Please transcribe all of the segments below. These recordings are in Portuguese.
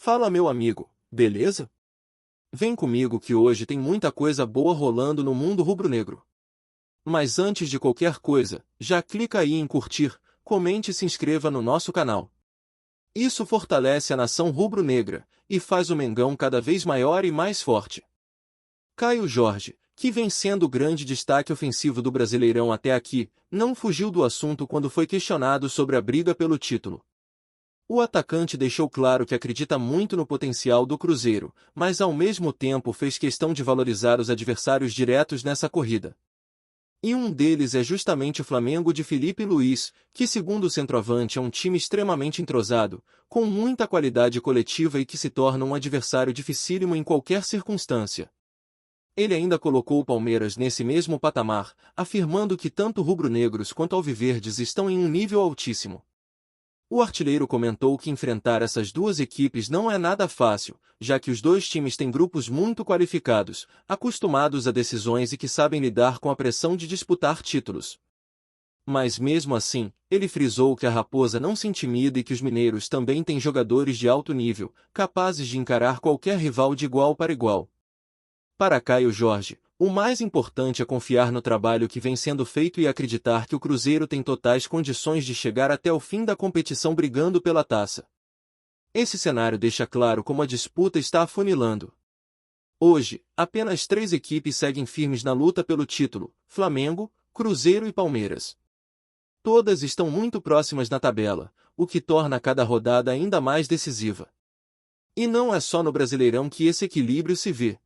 Fala, meu amigo, beleza? Vem comigo que hoje tem muita coisa boa rolando no mundo rubro-negro. Mas antes de qualquer coisa, já clica aí em curtir, comente e se inscreva no nosso canal. Isso fortalece a nação rubro-negra e faz o Mengão cada vez maior e mais forte. Caio Jorge, que vem sendo o grande destaque ofensivo do Brasileirão até aqui, não fugiu do assunto quando foi questionado sobre a briga pelo título. O atacante deixou claro que acredita muito no potencial do Cruzeiro, mas ao mesmo tempo fez questão de valorizar os adversários diretos nessa corrida. E um deles é justamente o Flamengo de Filipe Luís, que segundo o centroavante é um time extremamente entrosado, com muita qualidade coletiva e que se torna um adversário dificílimo em qualquer circunstância. Ele ainda colocou o Palmeiras nesse mesmo patamar, afirmando que tanto rubro-negros quanto alviverdes estão em um nível altíssimo. O artilheiro comentou que enfrentar essas duas equipes não é nada fácil, já que os dois times têm grupos muito qualificados, acostumados a decisões e que sabem lidar com a pressão de disputar títulos. Mas mesmo assim, ele frisou que a Raposa não se intimida e que os mineiros também têm jogadores de alto nível, capazes de encarar qualquer rival de igual para igual. Para Caio Jorge, o mais importante é confiar no trabalho que vem sendo feito e acreditar que o Cruzeiro tem totais condições de chegar até o fim da competição brigando pela taça. Esse cenário deixa claro como a disputa está afunilando. Hoje, apenas 3 equipes seguem firmes na luta pelo título: Flamengo, Cruzeiro e Palmeiras. Todas estão muito próximas na tabela, o que torna cada rodada ainda mais decisiva. E não é só no Brasileirão que esse equilíbrio se vê.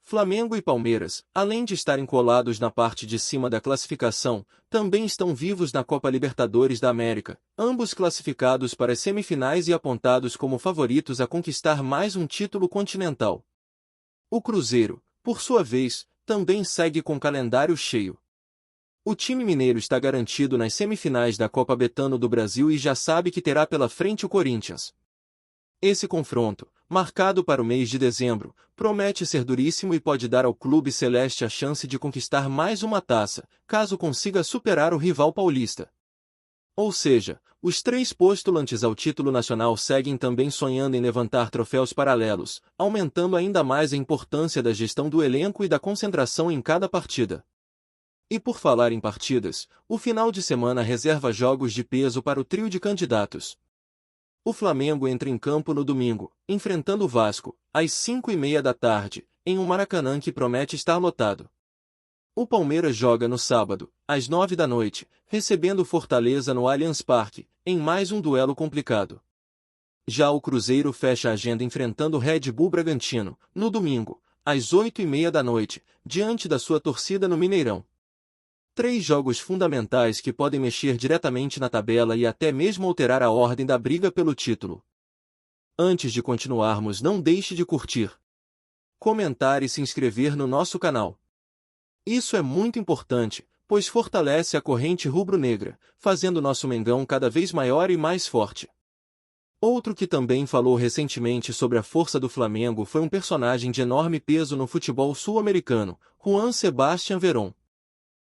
Flamengo e Palmeiras, além de estarem colados na parte de cima da classificação, também estão vivos na Copa Libertadores da América, ambos classificados para as semifinais e apontados como favoritos a conquistar mais um título continental. O Cruzeiro, por sua vez, também segue com calendário cheio. O time mineiro está garantido nas semifinais da Copa Betano do Brasil e já sabe que terá pela frente o Corinthians. Esse confronto, marcado para o mês de dezembro, promete ser duríssimo e pode dar ao clube celeste a chance de conquistar mais uma taça, caso consiga superar o rival paulista. Ou seja, os 3 postulantes ao título nacional seguem também sonhando em levantar troféus paralelos, aumentando ainda mais a importância da gestão do elenco e da concentração em cada partida. E por falar em partidas, o final de semana reserva jogos de peso para o trio de candidatos. O Flamengo entra em campo no domingo, enfrentando o Vasco, às 5h30 da tarde, em um Maracanã que promete estar lotado. O Palmeiras joga no sábado, às 9 da noite, recebendo o Fortaleza no Allianz Parque, em mais um duelo complicado. Já o Cruzeiro fecha a agenda enfrentando o Red Bull Bragantino, no domingo, às 8h30 da noite, diante da sua torcida no Mineirão. 3 jogos fundamentais que podem mexer diretamente na tabela e até mesmo alterar a ordem da briga pelo título. Antes de continuarmos, não deixe de curtir, comentar e se inscrever no nosso canal. Isso é muito importante, pois fortalece a corrente rubro-negra, fazendo nosso Mengão cada vez maior e mais forte. Outro que também falou recentemente sobre a força do Flamengo foi um personagem de enorme peso no futebol sul-americano, Juan Sebastián Verón.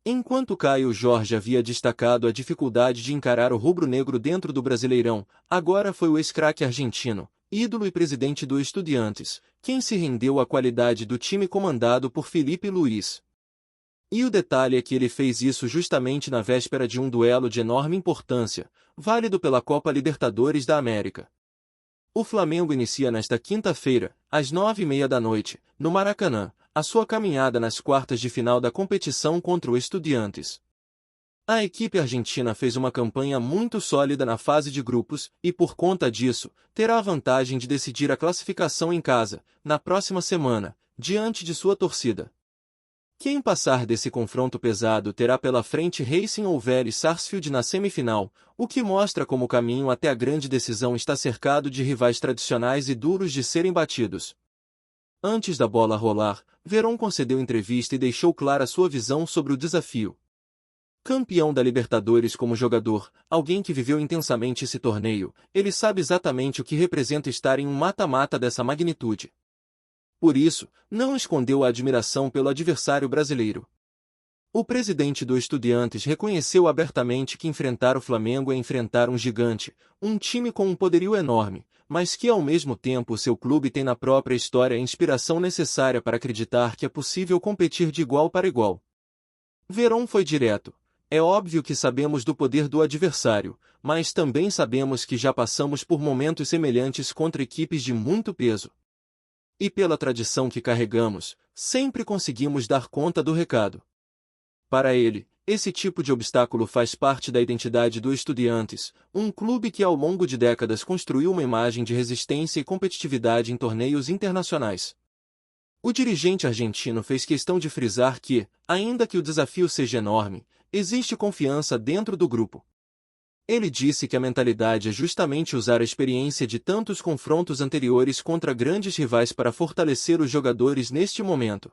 Enquanto Caio Jorge havia destacado a dificuldade de encarar o rubro-negro dentro do Brasileirão, agora foi o ex-craque argentino, ídolo e presidente do Estudiantes, quem se rendeu à qualidade do time comandado por Filipe Luís. E o detalhe é que ele fez isso justamente na véspera de um duelo de enorme importância, válido pela Copa Libertadores da América. O Flamengo inicia nesta quinta-feira, às 9h30 da noite, no Maracanã, a sua caminhada nas quartas de final da competição contra o Estudiantes. A equipe argentina fez uma campanha muito sólida na fase de grupos e, por conta disso, terá a vantagem de decidir a classificação em casa, na próxima semana, diante de sua torcida. Quem passar desse confronto pesado terá pela frente Racing ou Vélez Sarsfield na semifinal, o que mostra como o caminho até a grande decisão está cercado de rivais tradicionais e duros de serem batidos. Antes da bola rolar, Verón concedeu entrevista e deixou clara sua visão sobre o desafio. Campeão da Libertadores como jogador, alguém que viveu intensamente esse torneio, ele sabe exatamente o que representa estar em um mata-mata dessa magnitude. Por isso, não escondeu a admiração pelo adversário brasileiro. O presidente do Estudiantes reconheceu abertamente que enfrentar o Flamengo é enfrentar um gigante, um time com um poderio enorme, mas que ao mesmo tempo seu clube tem na própria história a inspiração necessária para acreditar que é possível competir de igual para igual. Verón foi direto. É óbvio que sabemos do poder do adversário, mas também sabemos que já passamos por momentos semelhantes contra equipes de muito peso. E pela tradição que carregamos, sempre conseguimos dar conta do recado. Para ele, esse tipo de obstáculo faz parte da identidade do Estudiantes, um clube que ao longo de décadas construiu uma imagem de resistência e competitividade em torneios internacionais. O dirigente argentino fez questão de frisar que, ainda que o desafio seja enorme, existe confiança dentro do grupo. Ele disse que a mentalidade é justamente usar a experiência de tantos confrontos anteriores contra grandes rivais para fortalecer os jogadores neste momento.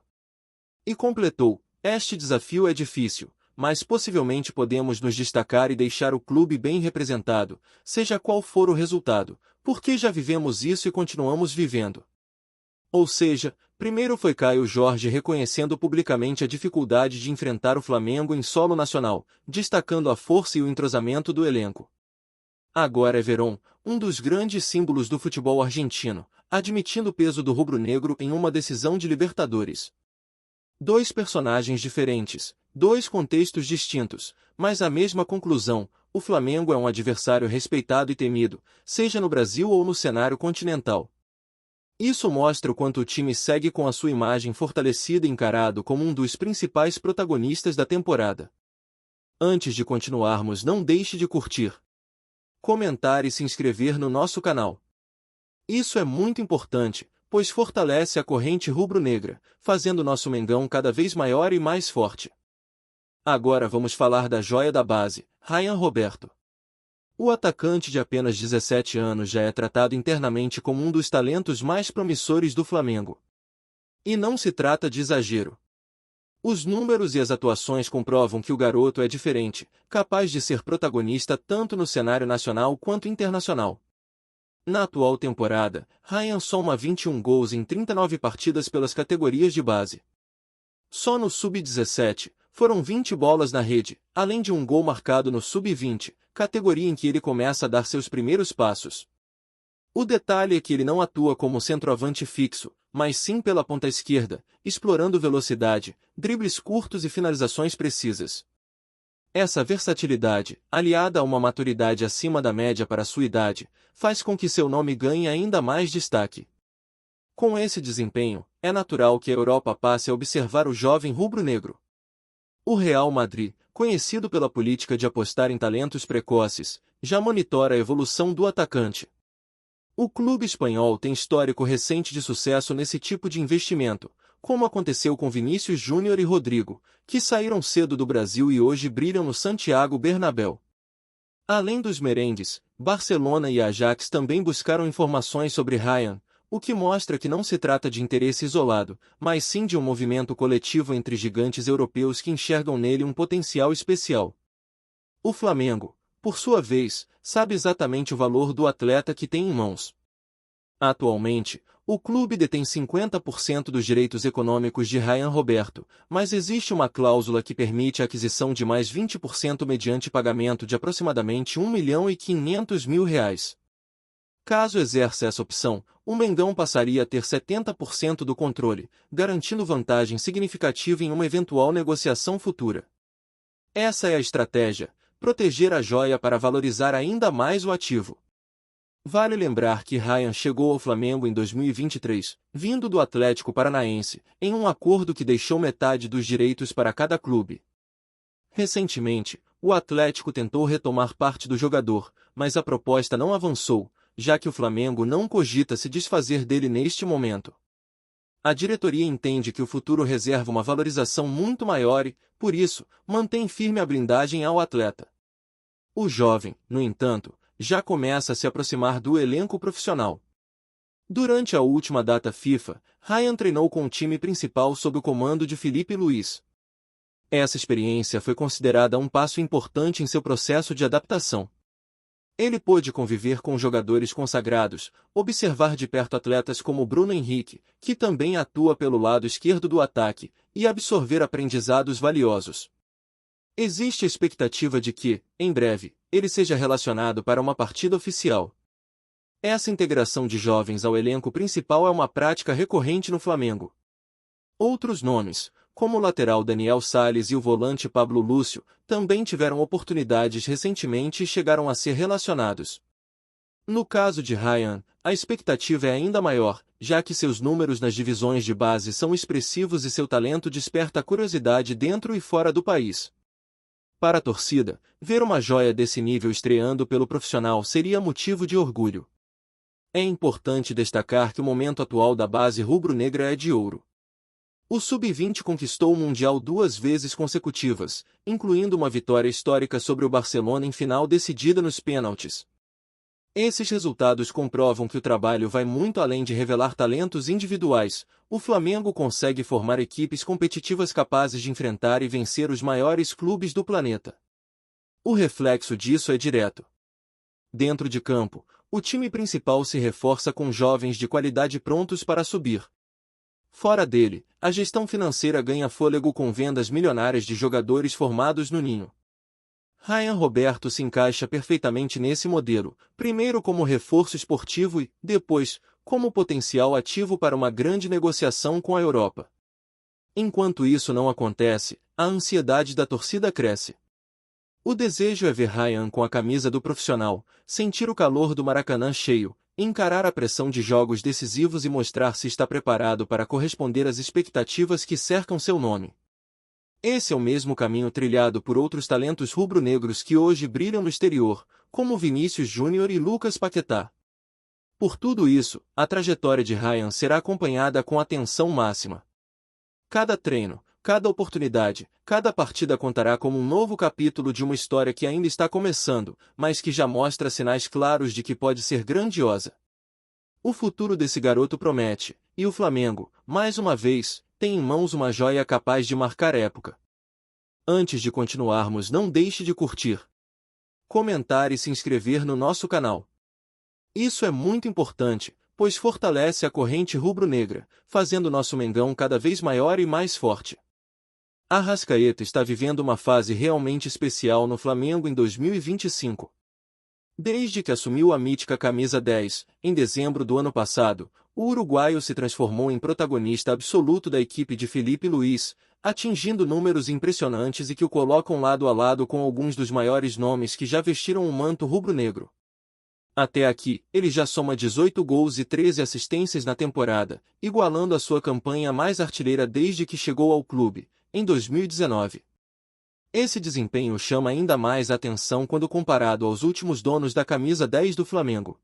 E completou: este desafio é difícil, mas possivelmente podemos nos destacar e deixar o clube bem representado, seja qual for o resultado, porque já vivemos isso e continuamos vivendo. Ou seja, primeiro foi Caio Jorge reconhecendo publicamente a dificuldade de enfrentar o Flamengo em solo nacional, destacando a força e o entrosamento do elenco. Agora é Verón, um dos grandes símbolos do futebol argentino, admitindo o peso do rubro-negro em uma decisão de Libertadores. Dois personagens diferentes, dois contextos distintos, mas a mesma conclusão: o Flamengo é um adversário respeitado e temido, seja no Brasil ou no cenário continental. Isso mostra o quanto o time segue com a sua imagem fortalecida e encarado como um dos principais protagonistas da temporada. Antes de continuarmos, não deixe de curtir, comentar e se inscrever no nosso canal. Isso é muito importante, pois fortalece a corrente rubro-negra, fazendo nosso Mengão cada vez maior e mais forte. Agora vamos falar da joia da base, Ryan Roberto. O atacante de apenas 17 anos já é tratado internamente como um dos talentos mais promissores do Flamengo. E não se trata de exagero. Os números e as atuações comprovam que o garoto é diferente, capaz de ser protagonista tanto no cenário nacional quanto internacional. Na atual temporada, Ryan soma 21 gols em 39 partidas pelas categorias de base. Só no Sub-17, foram 20 bolas na rede, além de um gol marcado no Sub-20, categoria em que ele começa a dar seus primeiros passos. O detalhe é que ele não atua como centroavante fixo, mas sim pela ponta esquerda, explorando velocidade, dribles curtos e finalizações precisas. Essa versatilidade, aliada a uma maturidade acima da média para sua idade, faz com que seu nome ganhe ainda mais destaque. Com esse desempenho, é natural que a Europa passe a observar o jovem rubro-negro. O Real Madrid, conhecido pela política de apostar em talentos precoces, já monitora a evolução do atacante. O clube espanhol tem histórico recente de sucesso nesse tipo de investimento, como aconteceu com Vinícius Júnior e Rodrigo, que saíram cedo do Brasil e hoje brilham no Santiago Bernabéu. Além dos merengues, Barcelona e Ajax também buscaram informações sobre Ryan, o que mostra que não se trata de interesse isolado, mas sim de um movimento coletivo entre gigantes europeus que enxergam nele um potencial especial. O Flamengo, por sua vez, sabe exatamente o valor do atleta que tem em mãos. Atualmente, o clube detém 50% dos direitos econômicos de Ryan Roberto, mas existe uma cláusula que permite a aquisição de mais 20% mediante pagamento de aproximadamente R$ 1.500.000. Caso exerça essa opção, o Mengão passaria a ter 70% do controle, garantindo vantagem significativa em uma eventual negociação futura. Essa é a estratégia: proteger a joia para valorizar ainda mais o ativo. Vale lembrar que Ryan chegou ao Flamengo em 2023, vindo do Atlético Paranaense, em um acordo que deixou metade dos direitos para cada clube. Recentemente, o Atlético tentou retomar parte do jogador, mas a proposta não avançou, já que o Flamengo não cogita se desfazer dele neste momento. A diretoria entende que o futuro reserva uma valorização muito maior e, por isso, mantém firme a blindagem ao atleta. O jovem, no entanto, já começa a se aproximar do elenco profissional. Durante a última data FIFA, Ryan treinou com o time principal sob o comando de Felipe Luiz. Essa experiência foi considerada um passo importante em seu processo de adaptação. Ele pôde conviver com jogadores consagrados, observar de perto atletas como Bruno Henrique, que também atua pelo lado esquerdo do ataque, e absorver aprendizados valiosos. Existe a expectativa de que, em breve, ele seja relacionado para uma partida oficial. Essa integração de jovens ao elenco principal é uma prática recorrente no Flamengo. Outros nomes, como o lateral Daniel Salles e o volante Pablo Lúcio, também tiveram oportunidades recentemente e chegaram a ser relacionados. No caso de Ryan, a expectativa é ainda maior, já que seus números nas divisões de base são expressivos e seu talento desperta curiosidade dentro e fora do país. Para a torcida, ver uma joia desse nível estreando pelo profissional seria motivo de orgulho. É importante destacar que o momento atual da base rubro-negra é de ouro. O Sub-20 conquistou o Mundial 2 vezes consecutivas, incluindo uma vitória histórica sobre o Barcelona em final decidida nos pênaltis. Esses resultados comprovam que o trabalho vai muito além de revelar talentos individuais. O Flamengo consegue formar equipes competitivas capazes de enfrentar e vencer os maiores clubes do planeta. O reflexo disso é direto. Dentro de campo, o time principal se reforça com jovens de qualidade prontos para subir. Fora dele, a gestão financeira ganha fôlego com vendas milionárias de jogadores formados no ninho. Ryan Roberto se encaixa perfeitamente nesse modelo, primeiro como reforço esportivo e, depois, como potencial ativo para uma grande negociação com a Europa. Enquanto isso não acontece, a ansiedade da torcida cresce. O desejo é ver Ryan com a camisa do profissional, sentir o calor do Maracanã cheio, encarar a pressão de jogos decisivos e mostrar se está preparado para corresponder às expectativas que cercam seu nome. Esse é o mesmo caminho trilhado por outros talentos rubro-negros que hoje brilham no exterior, como Vinícius Júnior e Lucas Paquetá. Por tudo isso, a trajetória de Ryan será acompanhada com atenção máxima. Cada treino, cada oportunidade, cada partida contará como um novo capítulo de uma história que ainda está começando, mas que já mostra sinais claros de que pode ser grandiosa. O futuro desse garoto promete, e o Flamengo, mais uma vez, tem em mãos uma joia capaz de marcar época. Antes de continuarmos, não deixe de curtir, comentar e se inscrever no nosso canal. Isso é muito importante, pois fortalece a corrente rubro-negra, fazendo nosso Mengão cada vez maior e mais forte. Arrascaeta está vivendo uma fase realmente especial no Flamengo em 2025. Desde que assumiu a mítica camisa 10, em dezembro do ano passado, o uruguaio se transformou em protagonista absoluto da equipe de Felipe Luiz, atingindo números impressionantes e que o colocam lado a lado com alguns dos maiores nomes que já vestiram o manto rubro-negro. Até aqui, ele já soma 18 gols e 13 assistências na temporada, igualando a sua campanha mais artilheira desde que chegou ao clube, em 2019. Esse desempenho chama ainda mais a atenção quando comparado aos últimos donos da camisa 10 do Flamengo.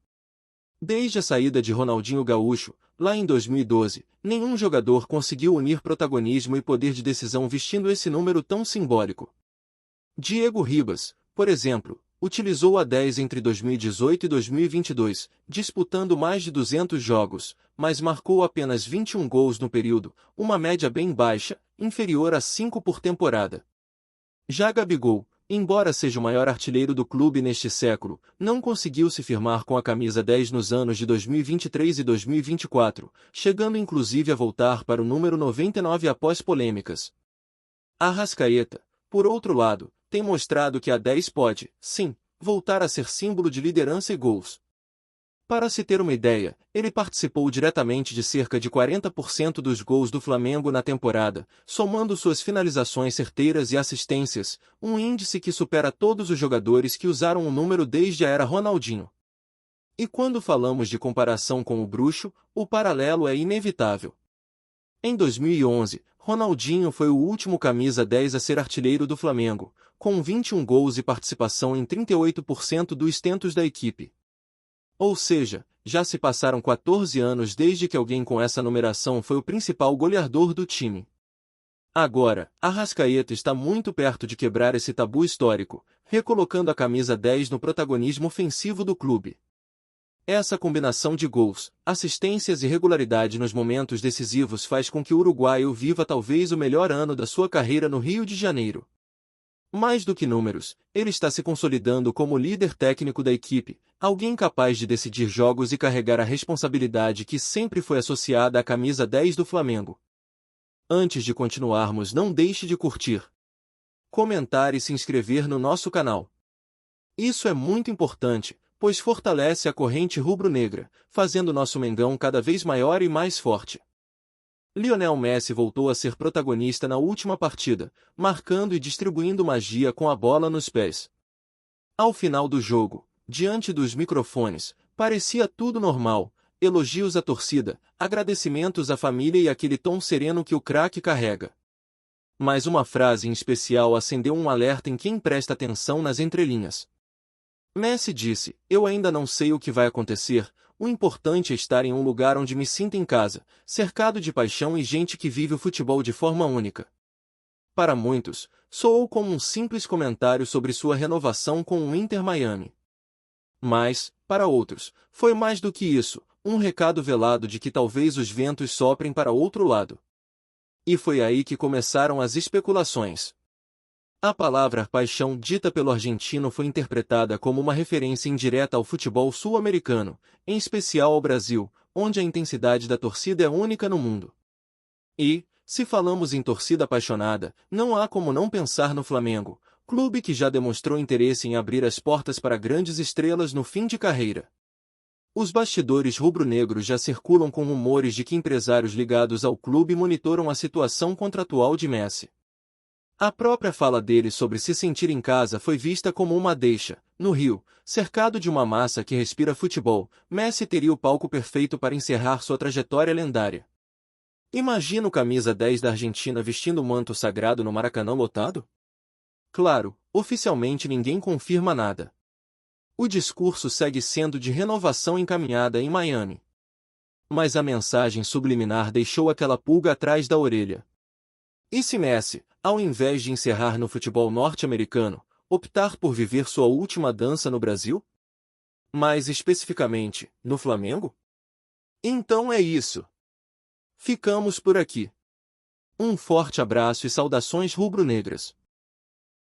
Desde a saída de Ronaldinho Gaúcho, lá em 2012, nenhum jogador conseguiu unir protagonismo e poder de decisão vestindo esse número tão simbólico. Diego Ribas, por exemplo, utilizou a 10 entre 2018 e 2022, disputando mais de 200 jogos, mas marcou apenas 21 gols no período, uma média bem baixa, inferior a 5 por temporada. Já Gabigol, embora seja o maior artilheiro do clube neste século, não conseguiu se firmar com a camisa 10 nos anos de 2023 e 2024, chegando inclusive a voltar para o número 99 após polêmicas. Arrascaeta, por outro lado, tem mostrado que a 10 pode, sim, voltar a ser símbolo de liderança e gols. Para se ter uma ideia, ele participou diretamente de cerca de 40% dos gols do Flamengo na temporada, somando suas finalizações certeiras e assistências, um índice que supera todos os jogadores que usaram o número desde a era Ronaldinho. E quando falamos de comparação com o Bruxo, o paralelo é inevitável. Em 2011, Ronaldinho foi o último camisa 10 a ser artilheiro do Flamengo, com 21 gols e participação em 38% dos tentos da equipe. Ou seja, já se passaram 14 anos desde que alguém com essa numeração foi o principal goleador do time. Agora, Arrascaeta está muito perto de quebrar esse tabu histórico, recolocando a camisa 10 no protagonismo ofensivo do clube. Essa combinação de gols, assistências e regularidade nos momentos decisivos faz com que o uruguaio viva talvez o melhor ano da sua carreira no Rio de Janeiro. Mais do que números, ele está se consolidando como líder técnico da equipe, alguém capaz de decidir jogos e carregar a responsabilidade que sempre foi associada à camisa 10 do Flamengo. Antes de continuarmos, não deixe de curtir, comentar e se inscrever no nosso canal. Isso é muito importante, pois fortalece a corrente rubro-negra, fazendo nosso Mengão cada vez maior e mais forte. Lionel Messi voltou a ser protagonista na última partida, marcando e distribuindo magia com a bola nos pés. Ao final do jogo, diante dos microfones, parecia tudo normal, elogios à torcida, agradecimentos à família e aquele tom sereno que o craque carrega. Mas uma frase em especial acendeu um alerta em quem presta atenção nas entrelinhas. Messi disse: "Eu ainda não sei o que vai acontecer, o importante é estar em um lugar onde me sinta em casa, cercado de paixão e gente que vive o futebol de forma única." Para muitos, soou como um simples comentário sobre sua renovação com o Inter Miami. Mas, para outros, foi mais do que isso, um recado velado de que talvez os ventos soprem para outro lado. E foi aí que começaram as especulações. A palavra paixão dita pelo argentino foi interpretada como uma referência indireta ao futebol sul-americano, em especial ao Brasil, onde a intensidade da torcida é única no mundo. E, se falamos em torcida apaixonada, não há como não pensar no Flamengo, clube que já demonstrou interesse em abrir as portas para grandes estrelas no fim de carreira. Os bastidores rubro-negros já circulam com rumores de que empresários ligados ao clube monitoram a situação contratual de Messi. A própria fala dele sobre se sentir em casa foi vista como uma deixa. No Rio, cercado de uma massa que respira futebol, Messi teria o palco perfeito para encerrar sua trajetória lendária. Imagina o camisa 10 da Argentina vestindo o manto sagrado no Maracanã lotado? Claro, oficialmente ninguém confirma nada. O discurso segue sendo de renovação encaminhada em Miami. Mas a mensagem subliminar deixou aquela pulga atrás da orelha. E se Messi, ao invés de encerrar no futebol norte-americano, optar por viver sua última dança no Brasil? Mais especificamente, no Flamengo? Então é isso. Ficamos por aqui. Um forte abraço e saudações rubro-negras.